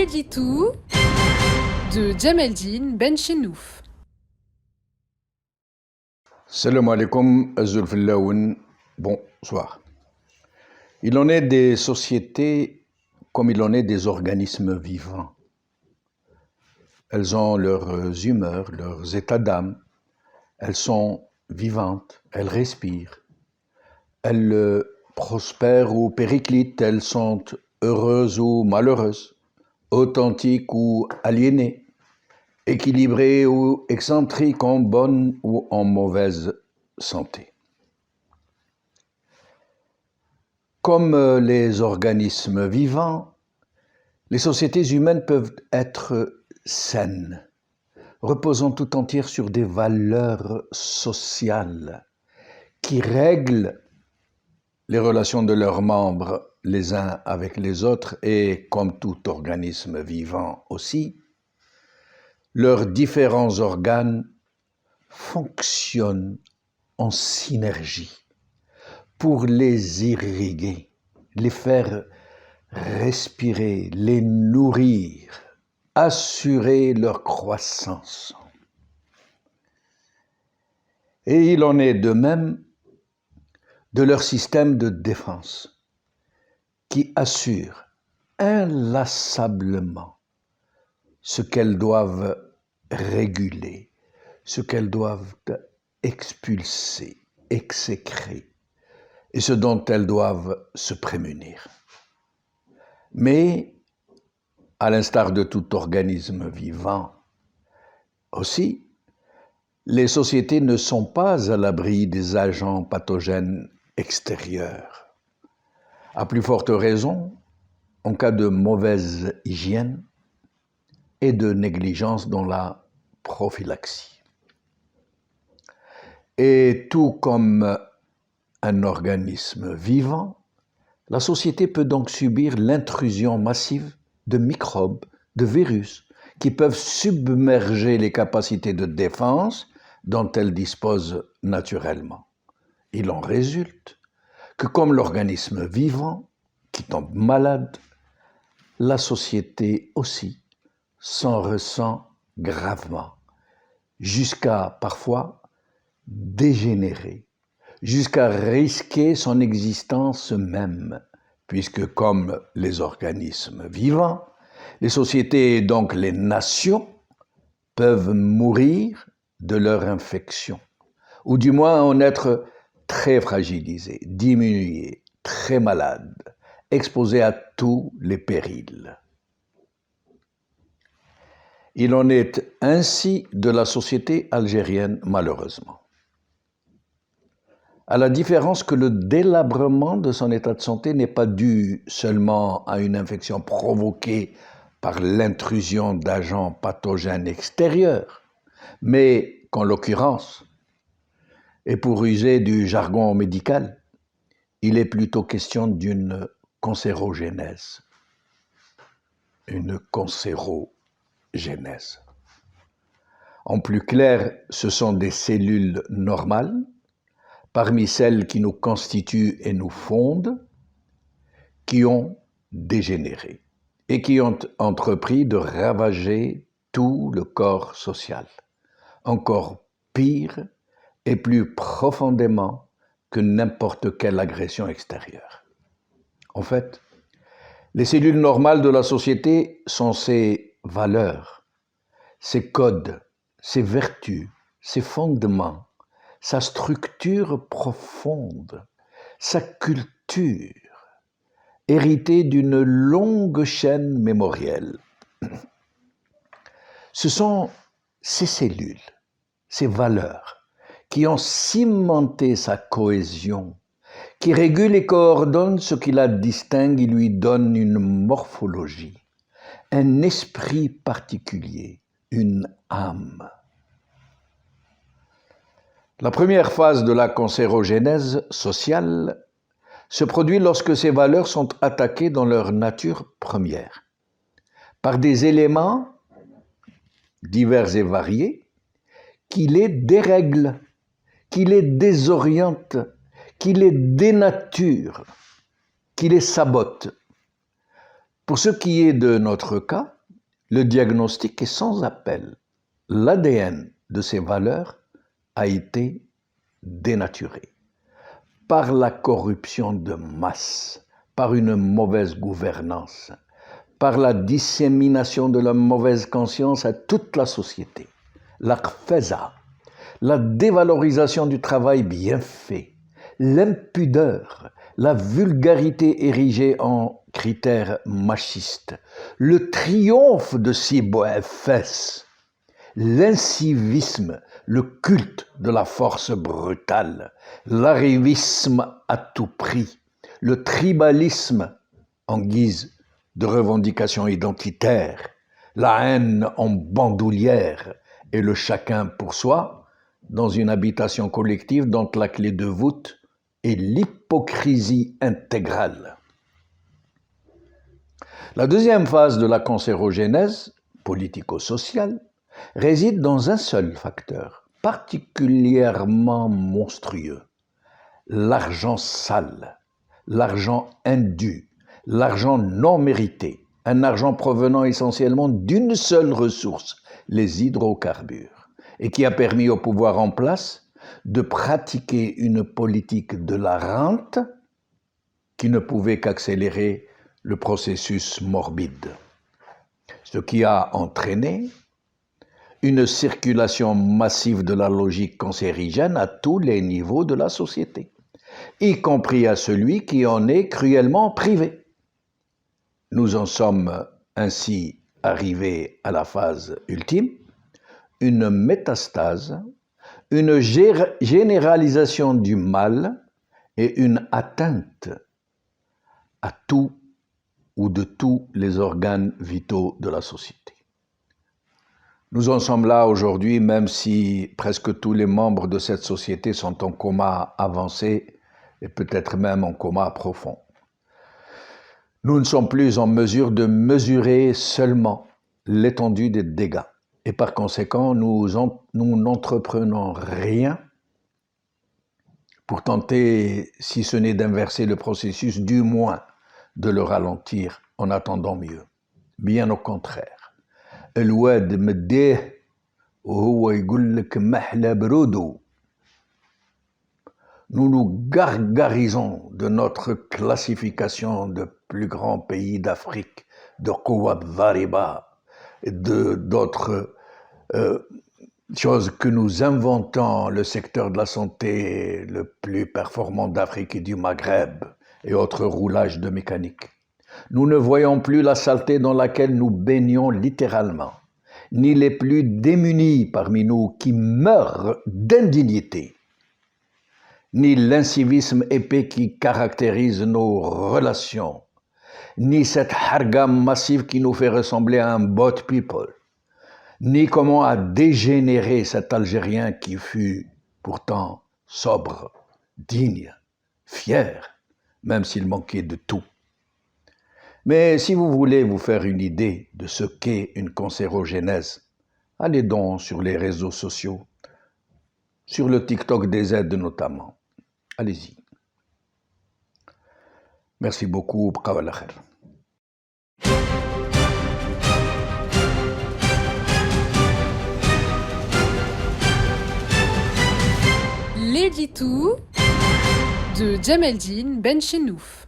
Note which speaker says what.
Speaker 1: Medlitou de Djameldine Benchenouf.
Speaker 2: Salam alaikum, Azulfillaoun, bonsoir. Il en est des sociétés comme il en est des organismes vivants. Elles ont leurs humeurs, leurs états d'âme, elles sont vivantes, elles respirent, elles prospèrent ou périclitent, elles sont heureuses ou malheureuses, authentiques ou aliénées, équilibrées ou excentriques, en bonne ou en mauvaise santé. Comme les organismes vivants, les sociétés humaines peuvent être saines, reposant tout entière sur des valeurs sociales qui règlent les relations de leurs membres les uns avec les autres et, comme tout organisme vivant aussi, leurs différents organes fonctionnent en synergie pour les irriguer, les faire respirer, les nourrir, assurer leur croissance. Et il en est de même de leur système de défense qui assure inlassablement ce qu'elles doivent réguler, ce qu'elles doivent expulser, exécrer, et ce dont elles doivent se prémunir. Mais, à l'instar de tout organisme vivant aussi, les sociétés ne sont pas à l'abri des agents pathogènes extérieurs. À plus forte raison, en cas de mauvaise hygiène et de négligence dans la prophylaxie. Et tout comme un organisme vivant, la société peut donc subir l'intrusion massive de microbes, de virus, qui peuvent submerger les capacités de défense dont elle dispose naturellement. Il en résulte que comme l'organisme vivant qui tombe malade, la société aussi s'en ressent gravement, jusqu'à parfois dégénérer, jusqu'à risquer son existence même, puisque comme les organismes vivants, les sociétés et donc les nations peuvent mourir de leur infection, ou du moins en être très fragilisées, diminuées, très malades, exposées à tous les périls. Il en est ainsi de la société algérienne, malheureusement. À la différence que le délabrement de son état de santé n'est pas dû seulement à une infection provoquée par l'intrusion d'agents pathogènes extérieurs, mais qu'en l'occurrence, et pour user du jargon médical, il est plutôt question d'une cancérogénèse. Une cancérogénèse. En plus clair, ce sont des cellules normales, parmi celles qui nous constituent et nous fondent, qui ont dégénéré et qui ont entrepris de ravager tout le corps social, encore pire et plus profondément que n'importe quelle agression extérieure. En fait, les cellules normales de la société sont ses valeurs, ses codes, ses vertus, ses fondements, sa structure profonde, sa culture, héritée d'une longue chaîne mémorielle. Ce sont ces cellules, ces valeurs, qui ont cimenté sa cohésion, qui régulent et coordonnent ce qui la distingue et lui donne une morphologie, un esprit particulier, une âme. La première phase de la cancérogénèse sociale se produit lorsque ces valeurs sont attaquées dans leur nature première, par des éléments divers et variés qui les dérèglent, qui les désorientent, qui les dénaturent, qui les sabotent. Pour ce qui est de notre cas, Le diagnostic est sans appel. L'ADN de ces valeurs a été dénaturé par la corruption de masse, par une mauvaise gouvernance, par la dissémination de la mauvaise conscience à toute la société, la qfeza, la dévalorisation du travail bien fait, l'impudeur, la vulgarité érigée en critères machistes, le triomphe de Siboefes, l'incivisme, le culte de la force brutale, l'arrivisme à tout prix, le tribalisme en guise de revendication identitaire, la haine en bandoulière et le chacun pour soi dans une habitation collective dont la clé de voûte est l'hypocrisie intégrale. La deuxième phase de la cancérogénèse politico-sociale réside dans un seul facteur, particulièrement monstrueux, l'argent sale, l'argent indu, l'argent non mérité, un argent provenant essentiellement d'une seule ressource, les hydrocarbures, et qui a permis au pouvoir en place de pratiquer une politique de la rente qui ne pouvait qu'accélérer le processus morbide, ce qui a entraîné une circulation massive de la logique cancérigène à tous les niveaux de la société, y compris à celui qui en est cruellement privé. Nous en sommes ainsi arrivés à la phase ultime, une métastase, une généralisation du mal et une atteinte à tout ou de tous les organes vitaux de la société. Nous en sommes là aujourd'hui, même si presque tous les membres de cette société sont en coma avancé et peut-être même en coma profond. Nous ne sommes plus en mesure de mesurer seulement l'étendue des dégâts et par conséquent, nous n'entreprenons rien pour tenter, si ce n'est d'inverser le processus, du moins de le ralentir en attendant mieux. Bien au contraire. الواد مديه وهو يقول لك محلى برودو. Nous nous gargarisons de notre classification de plus grands pays d'Afrique, de Kouad Dhariba, et d'autres choses que nous inventons, le secteur de la santé le plus performant d'Afrique et du Maghreb, et autres roulages de mécanique. Nous ne voyons plus la saleté dans laquelle nous baignons littéralement, ni les plus démunis parmi nous qui meurent d'indignité, ni l'incivisme épais qui caractérise nos relations, ni cette harga massive qui nous fait ressembler à un bot people, ni comment a dégénéré cet Algérien qui fut pourtant sobre, digne, fier, même s'il manquait de tout. Mais si vous voulez vous faire une idée de ce qu'est une cancérogénèse, allez donc sur les réseaux sociaux, sur le TikTok des aides notamment. Allez-y. Merci beaucoup. Bqaw ala khair.
Speaker 1: L'édito de Djemeldine Benchenouf.